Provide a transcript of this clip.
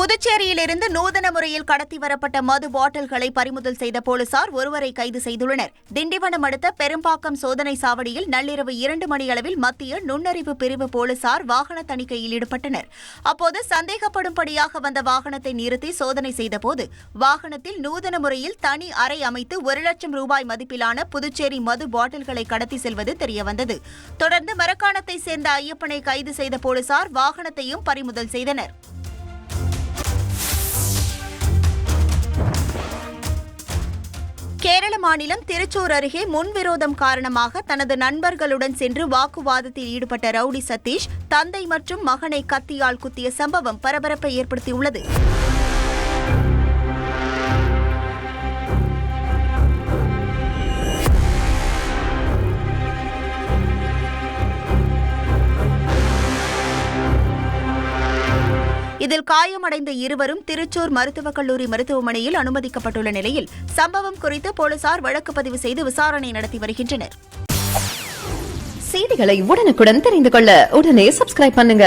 புதுச்சேரியிலிருந்து நூதன முறையில் கடத்தி வரப்பட்ட மது பாட்டில்களை பறிமுதல் செய்த போலீசார் ஒருவரை கைது செய்துள்ளனர். திண்டிவனம் அடுத்த பெரும்பாக்கம் சோதனை சாவடியில் நள்ளிரவு 2 மணியளவில் மத்திய நுண்ணறிவு பிரிவு போலீசார் வாகன தணிக்கையில் ஈடுபட்டனர். அப்போது சந்தேகப்படும்படியாக வந்த வாகனத்தை நிறுத்தி சோதனை செய்தபோது வாகனத்தில் நூதன முறையில் தனி அறை அமைத்து 1 லட்சம் ரூபாய் மதிப்பிலான புதுச்சேரி மது பாட்டில்களை கடத்தி செல்வது தெரியவந்தது. தொடர்ந்து மரக்காணத்தை சேர்ந்த ஐயப்பனை கைது செய்த போலீசார் வாகனத்தையும் பறிமுதல் செய்தனர். கேரள மாநிலம் திருச்சூர் அருகே முன்விரோதம் காரணமாக தனது நண்பர்களுடன் சென்று வாக்குவாதத்தில் ஈடுபட்ட ரவுடி சதீஷ் தந்தை மற்றும் மகனை கத்தியால் குத்திய சம்பவம் பரபரப்பை ஏற்படுத்தியுள்ளது. இதில் காயமடைந்த இருவரும் திருச்சூர் மருத்துவக் கல்லூரி மருத்துவமனையில் அனுமதிக்கப்பட்டுள்ள நிலையில் சம்பவம் குறித்து போலீசார் வழக்கு பதிவு செய்து விசாரணை நடத்தி வருகின்றனர். செய்திகளை உடனுக்குடன் தெரிந்து கொள்ள உடனே சப்ஸ்கிரைப் பண்ணுங்க.